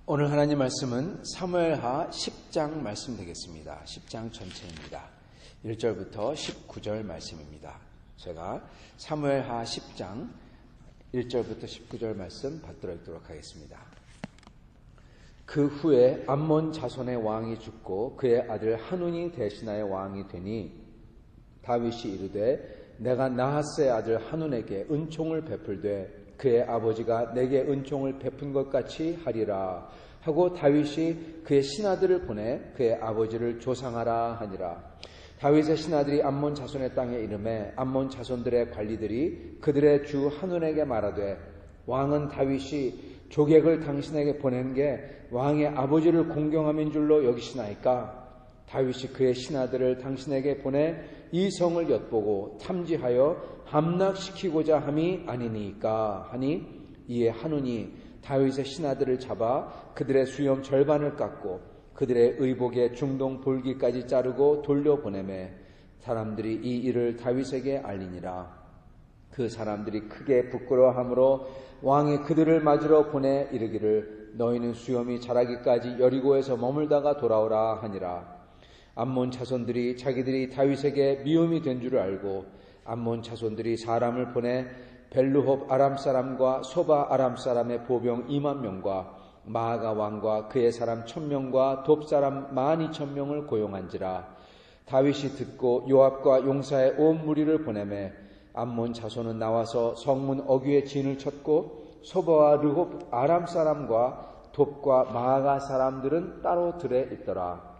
오늘 하나님 말씀은 사무엘하 10장 말씀 되겠습니다. 10장 전체입니다. 1절부터 19절 말씀입니다. 제가 사무엘하 10장 1절부터 19절 말씀 받들어 읽도록 하겠습니다. 그 후에 암몬 자손의 왕이 죽고 그의 아들 하눈이 대신하여 왕이 되니 다윗이 이르되 내가 나하스의 아들 하눈에게 은총을 베풀되 그의 아버지가 내게 은총을 베푼 것 같이 하리라 하고 다윗이 그의 신하들을 보내 그의 아버지를 조상하라 하니라. 다윗의 신하들이 암몬 자손의 땅에 이르매 암몬 자손들의 관리들이 그들의 주 하눈에게 말하되 왕은 다윗이 조객을 당신에게 보낸 게 왕의 아버지를 공경함인 줄로 여기시나이까? 다윗이 그의 신하들을 당신에게 보내 이 성을 엿보고 탐지하여 함락시키고자 함이 아니니까 하니 이에 하눈이 다윗의 신하들을 잡아 그들의 수염 절반을 깎고 그들의 의복의 중동 볼기까지 자르고 돌려보내매 사람들이 이 일을 다윗에게 알리니라. 그 사람들이 크게 부끄러워하므로 왕이 그들을 맞으러 보내 이르기를 너희는 수염이 자라기까지 여리고에서 머물다가 돌아오라 하니라. 암몬 자손들이 자기들이 다윗에게 미움이 된 줄을 알고 암몬 자손들이 사람을 보내 벨루홉 아람 사람과 소바 아람 사람의 보병 2만 명과 마아가 왕과 그의 사람 1000명과 돕 사람 12,000명을 고용한지라. 다윗이 듣고 요압과 용사의 온 무리를 보내매 암몬 자손은 나와서 성문 어귀에 진을 쳤고 소바와 르홉 아람 사람과 돕과 마아가 사람들은 따로 들에 있더라.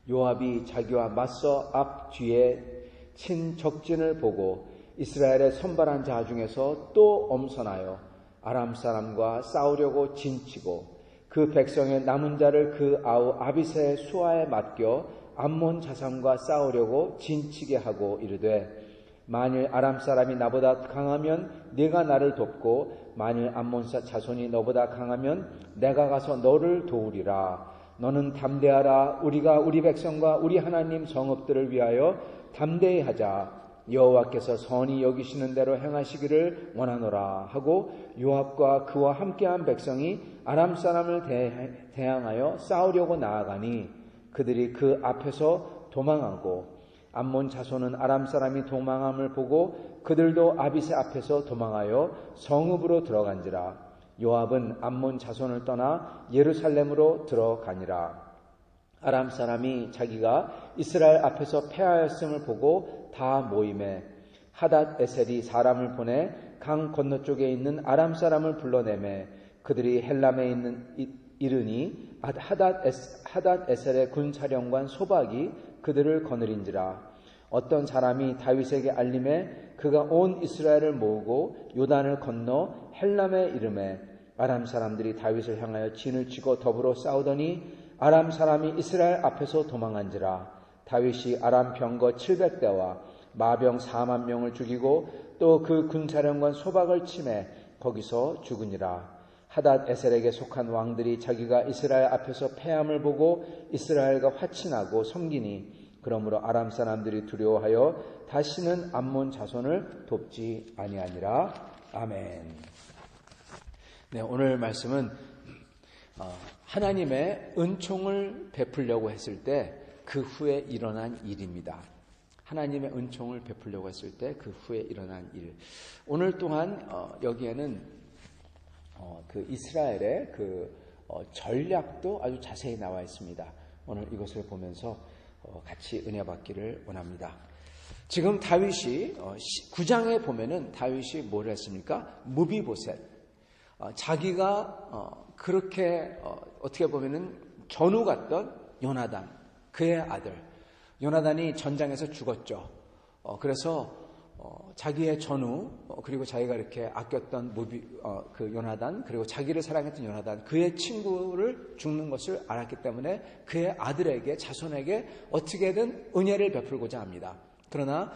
요압이 자기와 맞서 앞 뒤에 친 적진을 보고 이스라엘의 선발한 자 중에서 또 엄선하여 아람 사람과 싸우려고 진치고 그 백성의 남은 자를 그 아우 아비새의 수하에 맡겨 암몬 자손과 싸우려고 진치게 하고 이르되 만일 아람 사람이 나보다 강하면 네가 나를 돕고 만일 암몬 자손이 너보다 강하면 내가 가서 너를 도우리라. 너는 담대하라. 우리가 우리 백성과 우리 하나님 성읍들을 위하여 담대히 하자. 여호와께서 선히 여기시는 대로 행하시기를 원하노라 하고 요압과 그와 함께한 백성이 아람 사람을 대항하여 싸우려고 나아가니 그들이 그 앞에서 도망하고 암몬 자손은 아람 사람이 도망함을 보고 그들도 아비새 앞에서 도망하여 성읍으로 들어간지라. 요압은 암몬 자손을 떠나 예루살렘으로 들어가니라. 아람 사람이 자기가 이스라엘 앞에서 패하였음을 보고 다 모임에 하닷 에셀이 사람을 보내 강 건너쪽에 있는 아람 사람을 불러내매 그들이 헬람에 이르니 하닷 에셀의 군사령관 소박이 그들을 거느린지라. 어떤 사람이 다윗에게 알림에 그가 온 이스라엘을 모으고 요단을 건너 헬람에 이르매 아람 사람들이 다윗을 향하여 진을 치고 더불어 싸우더니 아람 사람이 이스라엘 앞에서 도망한지라. 다윗이 아람 병거 700대와 마병 4만 명을 죽이고 또 그 군사령관 소박을 치매 거기서 죽으니라. 하닷 에셀에게 속한 왕들이 자기가 이스라엘 앞에서 패함을 보고 이스라엘과 화친하고 섬기니 그러므로 아람 사람들이 두려워하여 다시는 암몬 자손을 돕지 아니하니라. 아멘. 네, 오늘 말씀은 하나님의 은총을 베풀려고 했을 때 그 후에 일어난 일입니다. 하나님의 은총을 베풀려고 했을 때 그 후에 일어난 일. 오늘 또한 여기에는 그 이스라엘의 그 전략도 아주 자세히 나와 있습니다. 오늘 이것을 보면서 같이 은혜 받기를 원합니다. 지금 다윗이 9장에 보면은 다윗이 뭘 했습니까? 무비보셋. 자기가 그렇게 어떻게 보면은 전우 같던 요나단, 그의 아들 요나단이 전장에서 죽었죠. 그래서 자기의 전우 그리고 자기가 이렇게 아꼈던 그 요나단 그리고 자기를 사랑했던 요나단 그의 친구를 죽는 것을 알았기 때문에 그의 아들에게 자손에게 어떻게든 은혜를 베풀고자 합니다. 그러나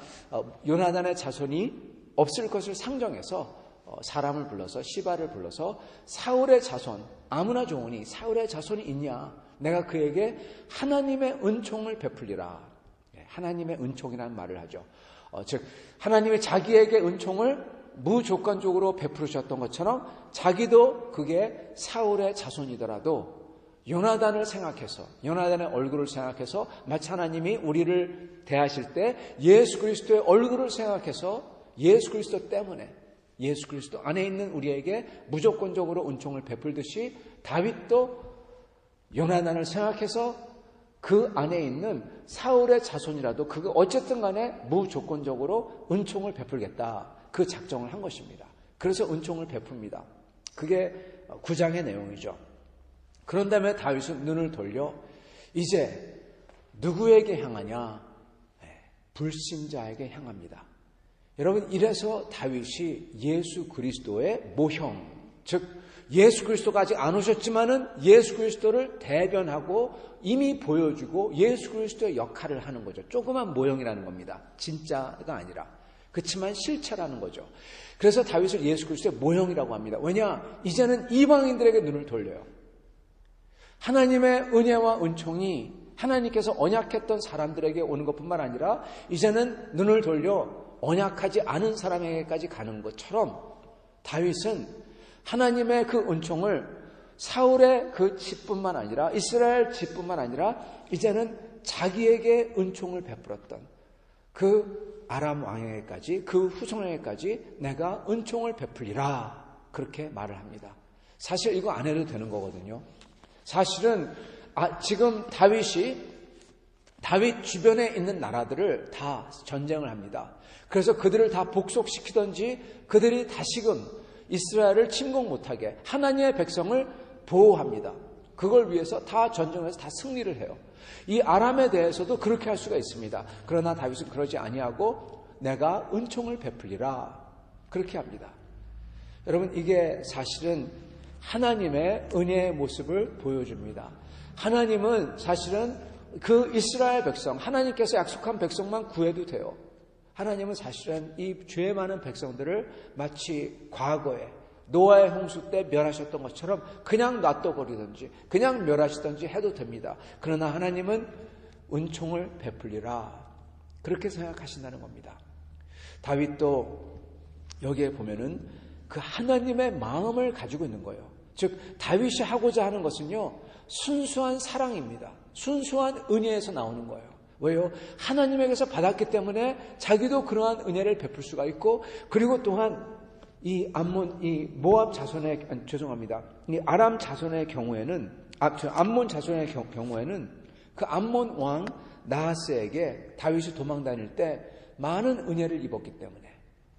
요나단의 자손이 없을 것을 상정해서 사람을 불러서 시바를 불러서 사울의 자손 아무나 좋으니 사울의 자손이 있냐 내가 그에게 하나님의 은총을 베풀리라. 하나님의 은총이라는 말을 하죠. 즉 하나님이 자기에게 은총을 무조건적으로 베푸셨던 것처럼 자기도 그게 사울의 자손이더라도 요나단을 생각해서, 요나단의 얼굴을 생각해서, 마치 하나님이 우리를 대하실 때 예수 그리스도의 얼굴을 생각해서 예수 그리스도 때문에, 예수 그리스도 안에 있는 우리에게 무조건적으로 은총을 베풀듯이 다윗도 요나단을 생각해서 그 안에 있는 사울의 자손이라도 그거 어쨌든 간에 무조건적으로 은총을 베풀겠다. 그 작정을 한 것입니다. 그래서 은총을 베풉니다. 그게 9장의 내용이죠. 그런 다음에 다윗은 눈을 돌려 이제 누구에게 향하냐? 불신자에게 향합니다. 여러분, 이래서 다윗이 예수 그리스도의 모형, 즉 예수 그리스도가 아직 안 오셨지만은 예수 그리스도를 대변하고 이미 보여주고 예수 그리스도의 역할을 하는 거죠. 조그만 모형이라는 겁니다. 진짜가 아니라. 그렇지만 실체라는 거죠. 그래서 다윗을 예수 그리스도의 모형이라고 합니다. 왜냐? 이제는 이방인들에게 눈을 돌려요. 하나님의 은혜와 은총이 하나님께서 언약했던 사람들에게 오는 것뿐만 아니라 이제는 눈을 돌려 언약하지 않은 사람에게까지 가는 것처럼 다윗은 하나님의 그 은총을 사울의 그 집뿐만 아니라 이스라엘 집뿐만 아니라 이제는 자기에게 은총을 베풀었던 그 아람 왕에게까지, 그 후손에게까지 내가 은총을 베풀리라, 그렇게 말을 합니다. 사실 이거 안 해도 되는 거거든요. 사실은 지금 다윗 주변에 있는 나라들을 다 전쟁을 합니다. 그래서 그들을 다 복속시키든지 그들이 다시금 이스라엘을 침공 못하게 하나님의 백성을 보호합니다. 그걸 위해서 다 전쟁을 해서 다 승리를 해요. 이 아람에 대해서도 그렇게 할 수가 있습니다. 그러나 다윗은 그러지 아니하고 내가 은총을 베풀리라, 그렇게 합니다. 여러분, 이게 사실은 하나님의 은혜의 모습을 보여줍니다. 하나님은 사실은 그 이스라엘 백성, 하나님께서 약속한 백성만 구해도 돼요. 하나님은 사실은 이 죄 많은 백성들을 마치 과거에 노아의 홍수 때 멸하셨던 것처럼 그냥 놔둬버리든지 그냥 멸하시든지 해도 됩니다. 그러나 하나님은 은총을 베풀리라, 그렇게 생각하신다는 겁니다. 다윗도 여기에 보면은 그 하나님의 마음을 가지고 있는 거예요. 즉 다윗이 하고자 하는 것은요, 순수한 사랑입니다. 순수한 은혜에서 나오는 거예요. 왜요? 하나님에게서 받았기 때문에 자기도 그러한 은혜를 베풀 수가 있고, 그리고 또한 이 모압 자손의, 이 아람 자손의 경우에는, 암몬 자손의 경우에는 그 암몬 왕 나하스에게 다윗이 도망 다닐 때 많은 은혜를 입었기 때문에,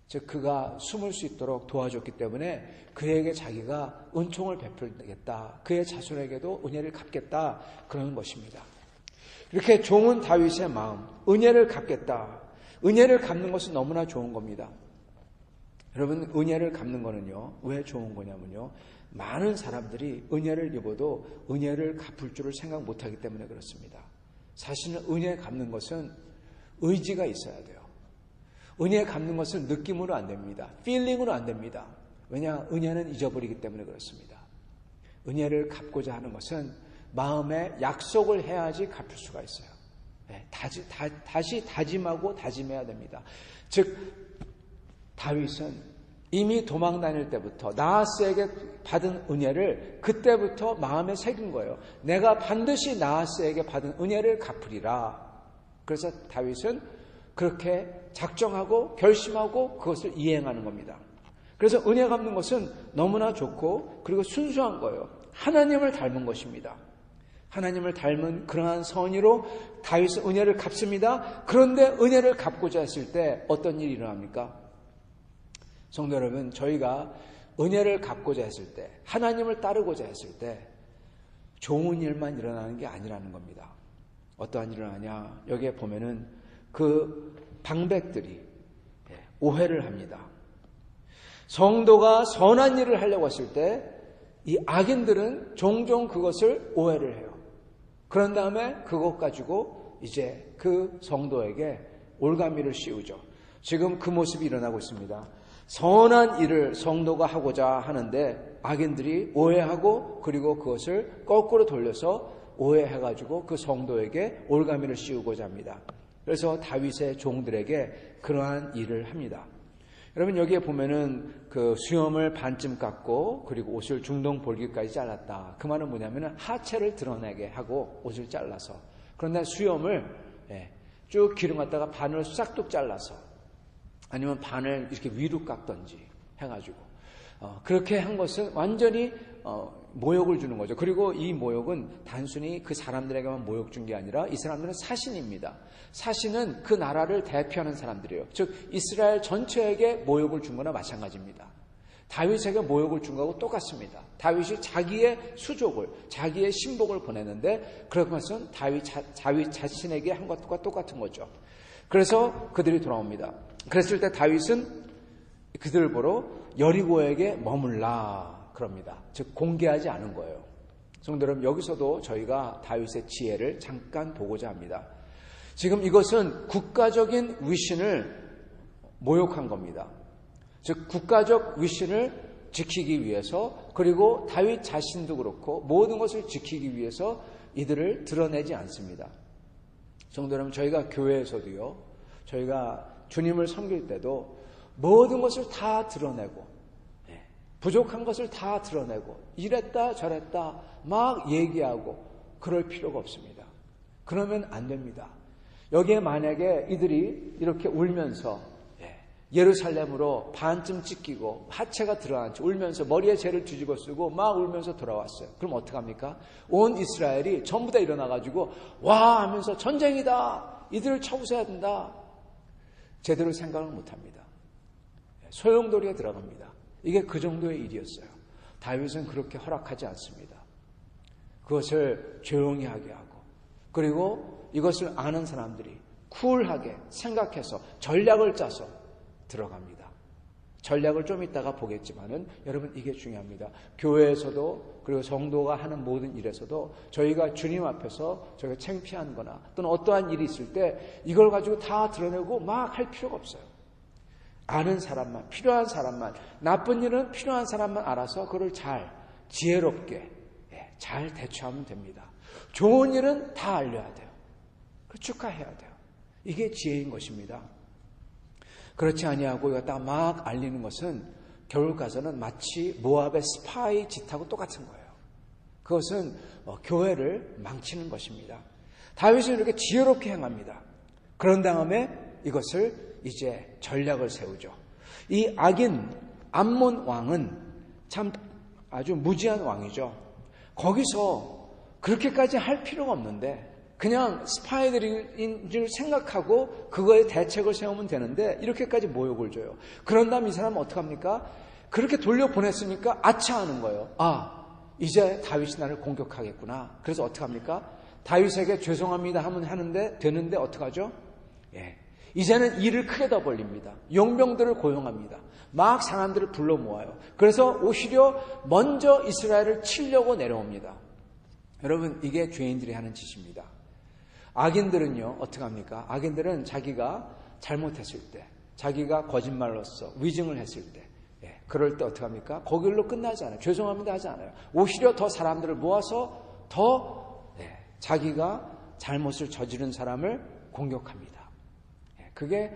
즉 그가 숨을 수 있도록 도와줬기 때문에 그에게 자기가 은총을 베풀겠다, 그의 자손에게도 은혜를 갚겠다, 그러는 것입니다. 이렇게 좋은 다윗의 마음, 은혜를 갚겠다. 은혜를 갚는 것은 너무나 좋은 겁니다. 여러분, 은혜를 갚는 거는요, 왜 좋은 거냐면요, 많은 사람들이 은혜를 입어도 은혜를 갚을 줄을 생각 못하기 때문에 그렇습니다. 사실은 은혜 갚는 것은 의지가 있어야 돼요. 은혜 갚는 것은 느낌으로 안 됩니다. 필링으로 안 됩니다. 왜냐? 은혜는 잊어버리기 때문에 그렇습니다. 은혜를 갚고자 하는 것은 마음에 약속을 해야지 갚을 수가 있어요. 다시 다짐하고 다짐해야 됩니다. 즉 다윗은 이미 도망 다닐 때부터 나하스에게 받은 은혜를 그때부터 마음에 새긴 거예요. 내가 반드시 나하스에게 받은 은혜를 갚으리라. 그래서 다윗은 그렇게 작정하고 결심하고 그것을 이행하는 겁니다. 그래서 은혜 갚는 것은 너무나 좋고 그리고 순수한 거예요. 하나님을 닮은 것입니다. 하나님을 닮은 그러한 선의로 다윗은 은혜를 갚습니다. 그런데 은혜를 갚고자 했을 때 어떤 일이 일어납니까? 성도 여러분, 저희가 은혜를 갚고자 했을 때, 하나님을 따르고자 했을 때 좋은 일만 일어나는 게 아니라는 겁니다. 어떠한 일이 일어나냐? 여기에 보면은 그 방백들이 오해를 합니다. 성도가 선한 일을 하려고 했을 때 이 악인들은 종종 그것을 오해를 해요. 그런 다음에 그것 가지고 이제 그 성도에게 올가미를 씌우죠. 지금 그 모습이 일어나고 있습니다. 선한 일을 성도가 하고자 하는데 악인들이 오해하고 그리고 그것을 거꾸로 돌려서 오해해가지고 그 성도에게 올가미를 씌우고자 합니다. 그래서 다윗의 종들에게 그러한 일을 합니다. 여러분 여기에 보면은 그 수염을 반쯤 깎고 그리고 옷을 중동 볼기까지 잘랐다. 그 말은 뭐냐면은 하체를 드러내게 하고 옷을 잘라서, 그런데 수염을 쭉 기름 갖다가 반을 싹둑 잘라서 아니면 반을 이렇게 위로 깎던지 해가지고 그렇게 한 것은 완전히 모욕을 주는 거죠. 그리고 이 모욕은 단순히 그 사람들에게만 모욕 준 게 아니라 이 사람들은 사신입니다. 사신은 그 나라를 대표하는 사람들이에요. 즉 이스라엘 전체에게 모욕을 준 거나 마찬가지입니다. 다윗에게 모욕을 준 거하고 똑같습니다. 다윗이 자기의 수족을, 자기의 신복을 보내는데 그런 것은 다윗 자신에게 한 것과 똑같은 거죠. 그래서 그들이 돌아옵니다. 그랬을 때 다윗은 그들을 보러 여리고에게 머물라 그럽니다. 즉 공개하지 않은 거예요. 성도 여러분, 여기서도 저희가 다윗의 지혜를 잠깐 보고자 합니다. 지금 이것은 국가적인 위신을 모욕한 겁니다. 즉 국가적 위신을 지키기 위해서, 그리고 다윗 자신도 그렇고 모든 것을 지키기 위해서 이들을 드러내지 않습니다. 성도 여러분, 저희가 교회에서도요, 저희가 주님을 섬길 때도 모든 것을 다 드러내고 부족한 것을 다 드러내고 이랬다 저랬다 막 얘기하고 그럴 필요가 없습니다. 그러면 안 됩니다. 여기에 만약에 이들이 이렇게 울면서 예루살렘으로 반쯤 찢기고 하체가 드러난 채 울면서 머리에 재를 뒤집어 쓰고 막 울면서 돌아왔어요. 그럼 어떡합니까? 온 이스라엘이 전부 다 일어나가지고 와 하면서 전쟁이다, 이들을 쳐부숴야 된다, 제대로 생각을 못합니다. 소용돌이에 들어갑니다. 이게 그 정도의 일이었어요. 다윗은 그렇게 허락하지 않습니다. 그것을 조용히 하게 하고, 그리고 이것을 아는 사람들이 쿨하게 생각해서 전략을 짜서 들어갑니다. 전략을 좀 이따가 보겠지만은 여러분 이게 중요합니다. 교회에서도 그리고 성도가 하는 모든 일에서도 저희가 주님 앞에서 저희가 창피한 거나 또는 어떠한 일이 있을 때 이걸 가지고 다 드러내고 막 할 필요가 없어요. 아는 사람만, 필요한 사람만, 나쁜 일은 필요한 사람만 알아서 그걸 잘 지혜롭게 잘 대처하면 됩니다. 좋은 일은 다 알려야 돼요. 축하해야 돼요. 이게 지혜인 것입니다. 그렇지 아니하고 이거 막 알리는 것은 결국 가서는 마치 모압의 스파이 짓하고 똑같은 거예요. 그것은 교회를 망치는 것입니다. 다윗은 이렇게 지혜롭게 행합니다. 그런 다음에 이것을 이제 전략을 세우죠. 이 악인 암몬 왕은 참 아주 무지한 왕이죠. 거기서 그렇게까지 할 필요가 없는데 그냥 스파이들인 줄 생각하고 그거에 대책을 세우면 되는데 이렇게까지 모욕을 줘요. 그런 다음 이 사람은 어떡합니까? 그렇게 돌려보냈으니까 아차하는 거예요. 이제 다윗이 나를 공격하겠구나. 그래서 어떡합니까? 다윗에게 죄송합니다 하면 하는데 되는데 어떡하죠? 이제는 일을 크게 더 벌립니다. 용병들을 고용합니다. 막 사람들을 불러 모아요. 그래서 오히려 먼저 이스라엘을 치려고 내려옵니다. 여러분 이게 죄인들이 하는 짓입니다. 악인들은요 어떻게 합니까? 악인들은 자기가 잘못했을 때, 자기가 거짓말로써 위증을 했을 때, 그럴 때 어떻게 합니까? 거길로 끝나지 않아요. 죄송합니다 하지 않아요. 오히려 더 사람들을 모아서 더 자기가 잘못을 저지른 사람을 공격합니다. 그게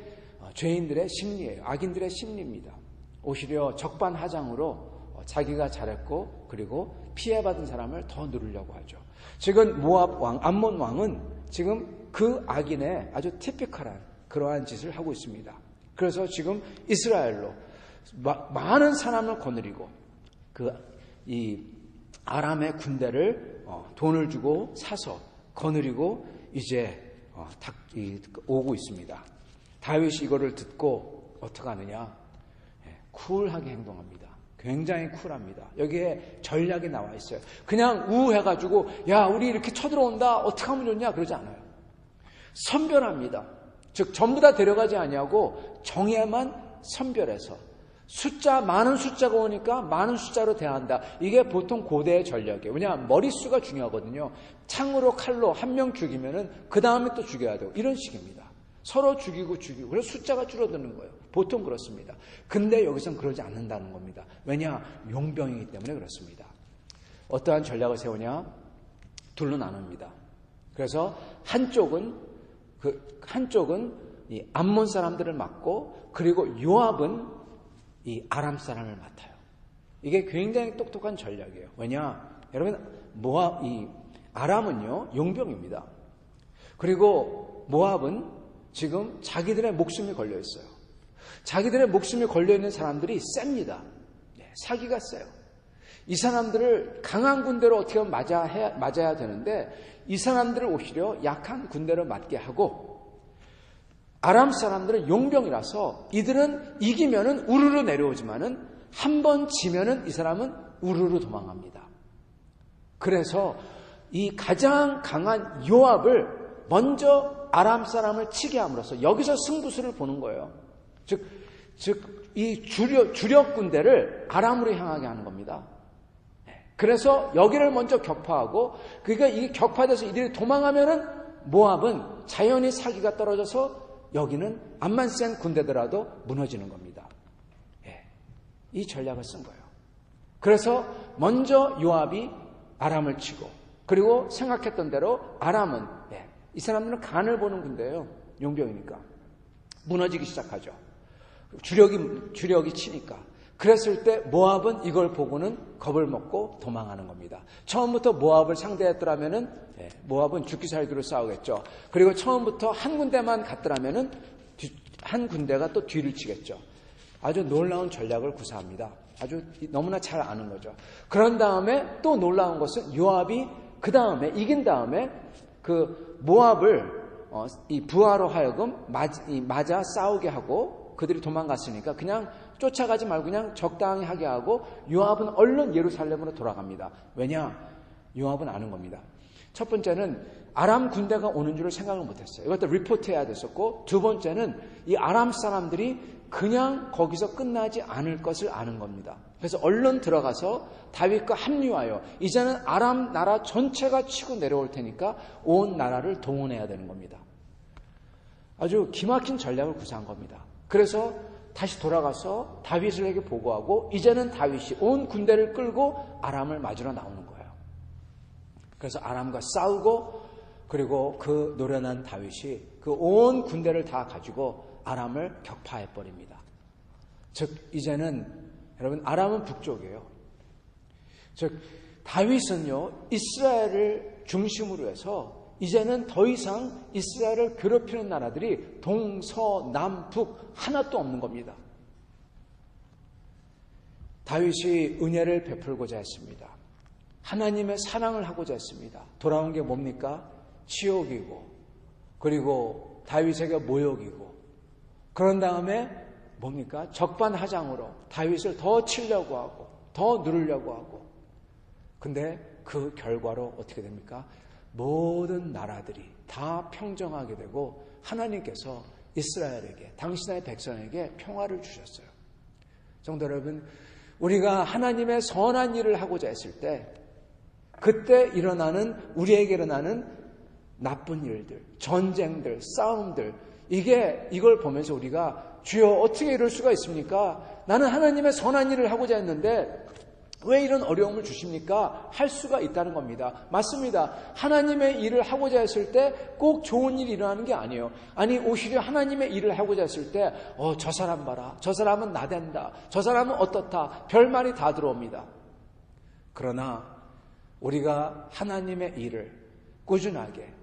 죄인들의 심리예요. 악인들의 심리입니다. 오히려 적반하장으로 자기가 잘했고 그리고 피해받은 사람을 더 누르려고 하죠. 지금 모압 왕, 암몬 왕은 지금 그 악인의 아주 티피컬한 그러한 짓을 하고 있습니다. 그래서 지금 이스라엘로 많은 사람을 거느리고 이 아람의 군대를 돈을 주고 사서 거느리고 이제 오고 있습니다. 다윗이 이거를 듣고 어떻게 하느냐? 쿨하게 행동합니다. 굉장히 쿨합니다. 여기에 전략이 나와 있어요. 그냥 우해가지고 야 우리 이렇게 쳐들어온다 어떻게 하면 좋냐 그러지 않아요. 선별합니다. 즉 전부 다 데려가지 아니하고 정예만 선별해서 많은 숫자가 오니까 많은 숫자로 대한다. 이게 보통 고대의 전략이에요. 왜냐하면 머릿수가 중요하거든요. 창으로 칼로 한 명 죽이면은 그 다음에 또 죽여야 되고 이런 식입니다. 서로 죽이고 그래서 숫자가 줄어드는 거예요. 보통 그렇습니다. 근데 여기서는 그러지 않는다는 겁니다. 왜냐? 용병이기 때문에 그렇습니다. 어떠한 전략을 세우냐? 둘로 나눕니다. 그래서 한쪽은 이 암몬 사람들을 막고 그리고 요압은 이 아람 사람을 맡아요. 이게 굉장히 똑똑한 전략이에요. 왜냐? 여러분, 이 아람은요, 용병입니다. 그리고 모압은 지금 자기들의 목숨이 걸려 있어요. 자기들의 목숨이 걸려 있는 사람들이 셉니다. 사기가 세요. 이 사람들을 강한 군대로 어떻게 하면 맞아야 되는데 이 사람들을 오히려 약한 군대로 맞게 하고 아람 사람들은 용병이라서 이들은 이기면은 우르르 내려오지만은 한 번 지면은 이 사람은 우르르 도망갑니다. 그래서 이 가장 강한 요압을 먼저 아람 사람을 치게 함으로써 여기서 승부수를 보는 거예요. 즉 이 주력 군대를 아람으로 향하게 하는 겁니다. 그래서 여기를 먼저 격파하고 그러니까 이게 격파돼서 이들이 도망하면은 모압은 자연히 사기가 떨어져서 여기는 암만 센 군대더라도 무너지는 겁니다. 이 전략을 쓴 거예요. 그래서 먼저 요압이 아람을 치고 그리고 생각했던 대로 아람은 이 사람들은 간을 보는 군대예요. 용병이니까 무너지기 시작하죠. 주력이 치니까. 그랬을 때 모압은 이걸 보고는 겁을 먹고 도망하는 겁니다. 처음부터 모압을 상대했더라면은 모압은 죽기 살기로 싸우겠죠. 그리고 처음부터 한 군데만 갔더라면은 한 군대가 또 뒤를 치겠죠. 아주 놀라운 전략을 구사합니다. 아주 너무나 잘 아는 거죠. 그런 다음에 또 놀라운 것은 요압이 그 다음에 이긴 다음에 그 모압을 이 부하로 하여금 맞아 싸우게 하고 그들이 도망갔으니까 그냥 쫓아가지 말고 그냥 적당히 하게 하고 요압은 얼른 예루살렘으로 돌아갑니다. 왜냐? 요압은 아는 겁니다. 첫 번째는 아람 군대가 오는 줄을 생각을 못했어요. 이것도 리포트해야 됐었고 두 번째는 이 아람 사람들이 그냥 거기서 끝나지 않을 것을 아는 겁니다. 그래서 얼른 들어가서 다윗과 합류하여 이제는 아람 나라 전체가 치고 내려올 테니까 온 나라를 동원해야 되는 겁니다. 아주 기막힌 전략을 구사한 겁니다. 그래서 다시 돌아가서 다윗에게 보고하고 이제는 다윗이 온 군대를 끌고 아람을 맞으러 나오는 거예요. 그래서 아람과 싸우고 그리고 그 노련한 다윗이 그 온 군대를 다 가지고 아람을 격파해버립니다. 즉 이제는 여러분 아람은 북쪽이에요. 즉 다윗은요 이스라엘을 중심으로 해서 이제는 더 이상 이스라엘을 괴롭히는 나라들이 동서남북 하나도 없는 겁니다. 다윗이 은혜를 베풀고자 했습니다. 하나님의 사랑을 하고자 했습니다. 돌아온 게 뭡니까? 치욕이고 그리고 다윗에게 모욕이고 그런 다음에 뭡니까? 적반하장으로 다윗을 더 치려고 하고 더 누르려고 하고 근데 그 결과로 어떻게 됩니까? 모든 나라들이 다 평정하게 되고 하나님께서 이스라엘에게 당신의 백성에게 평화를 주셨어요. 성도 여러분, 우리가 하나님의 선한 일을 하고자 했을 때 그때 우리에게 일어나는 나쁜 일들, 전쟁들, 싸움들 이걸 보면서 우리가 주여 어떻게 이럴 수가 있습니까? 나는 하나님의 선한 일을 하고자 했는데 왜 이런 어려움을 주십니까? 할 수가 있다는 겁니다. 맞습니다. 하나님의 일을 하고자 했을 때 꼭 좋은 일이 일어나는 게 아니에요. 아니 오히려 하나님의 일을 하고자 했을 때 저 사람 봐라. 저 사람은 나댄다. 저 사람은 어떻다. 별말이 다 들어옵니다. 그러나 우리가 하나님의 일을 꾸준하게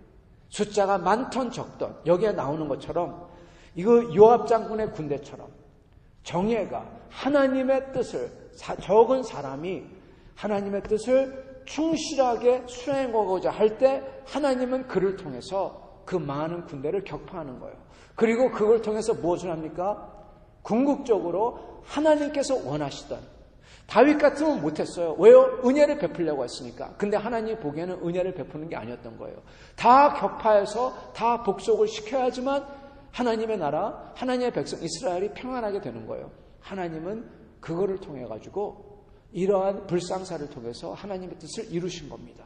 숫자가 많던 적던 여기에 나오는 것처럼 이거 요압 장군의 군대처럼 정예가 하나님의 뜻을 적은 사람이 하나님의 뜻을 충실하게 수행하고자 할 때 하나님은 그를 통해서 그 많은 군대를 격파하는 거예요. 그리고 그걸 통해서 무엇을 합니까? 궁극적으로 하나님께서 원하시던 다윗 같으면 못했어요. 왜요? 은혜를 베풀려고 했으니까. 근데 하나님이 보기에는 은혜를 베푸는 게 아니었던 거예요. 다 격파해서 다 복속을 시켜야지만 하나님의 나라, 하나님의 백성 이스라엘이 평안하게 되는 거예요. 하나님은 그거를 통해 가지고 이러한 불상사를 통해서 하나님의 뜻을 이루신 겁니다.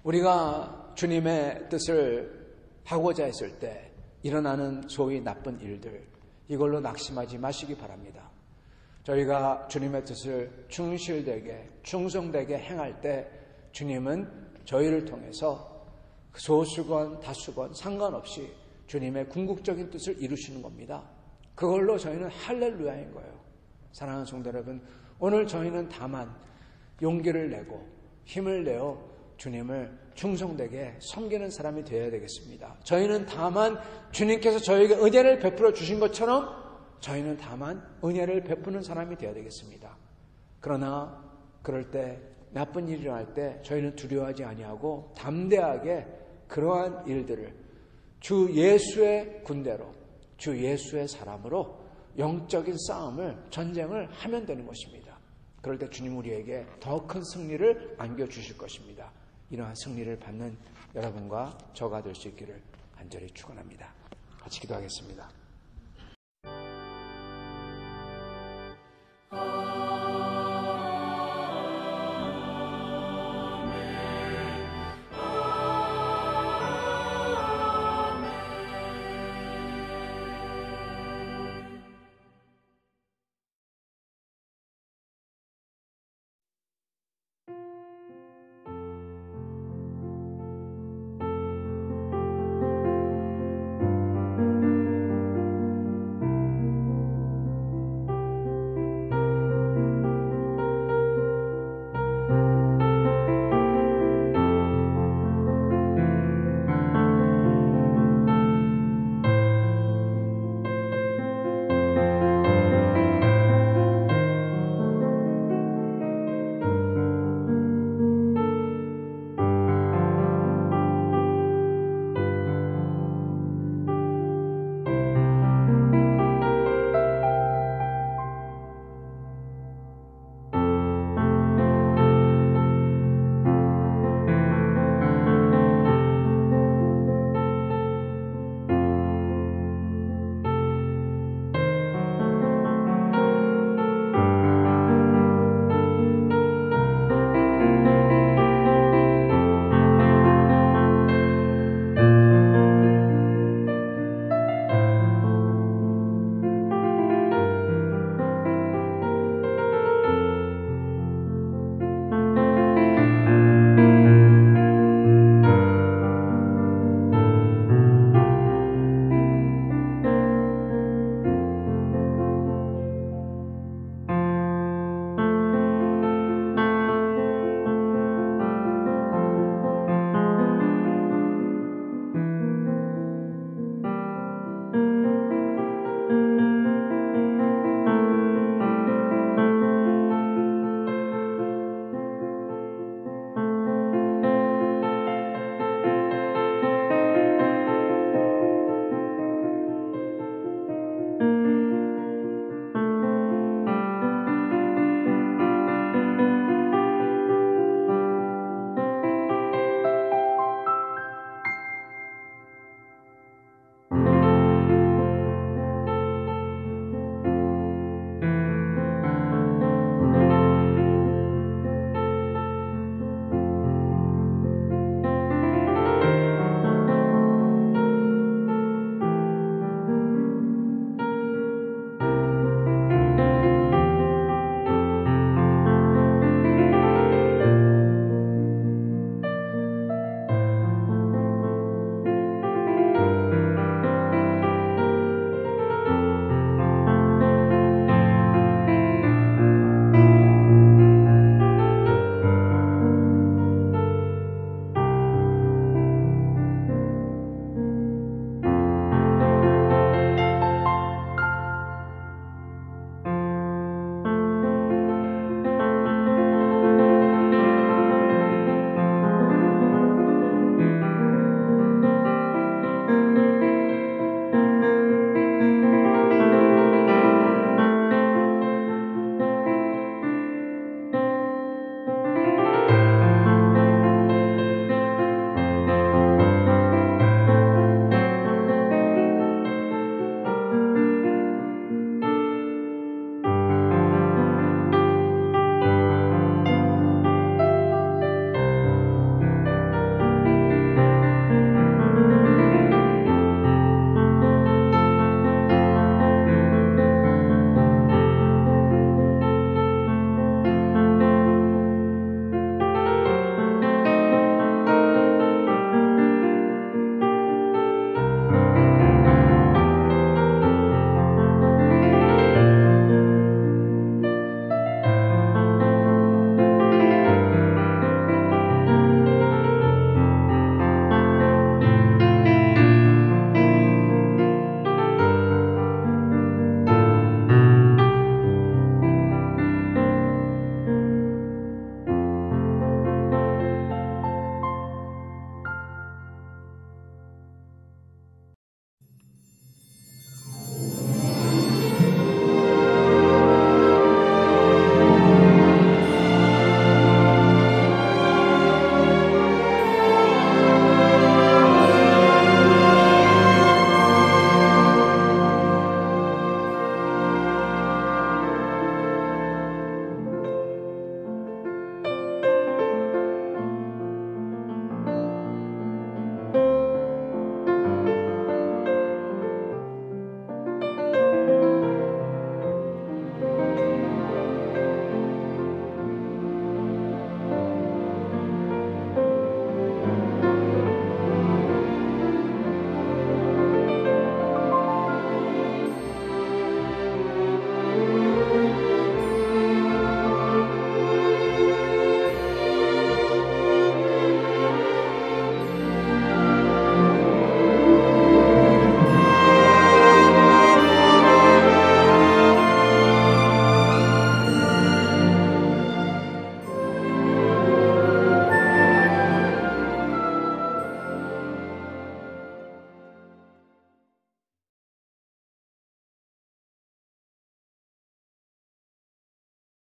우리가 주님의 뜻을 하고자 했을 때 일어나는 소위 나쁜 일들 이걸로 낙심하지 마시기 바랍니다. 저희가 주님의 뜻을 충실되게 충성되게 행할 때 주님은 저희를 통해서 소수건 다수건 상관없이 주님의 궁극적인 뜻을 이루시는 겁니다. 그걸로 저희는 할렐루야인 거예요. 사랑하는 성도 여러분, 오늘 저희는 다만 용기를 내고 힘을 내어 주님을 충성되게 섬기는 사람이 되어야 되겠습니다. 저희는 다만 주님께서 저에게 은혜를 베풀어 주신 것처럼 저희는 다만 은혜를 베푸는 사람이 되어야 되겠습니다. 그러나 그럴 때 나쁜 일이 일어날 때 저희는 두려워하지 아니하고 담대하게 그러한 일들을 주 예수의 군대로, 주 예수의 사람으로 영적인 싸움을, 전쟁을 하면 되는 것입니다. 그럴 때 주님 우리에게 더 큰 승리를 안겨주실 것입니다. 이러한 승리를 받는 여러분과 저가 될 수 있기를 간절히 축원합니다. 같이 기도하겠습니다.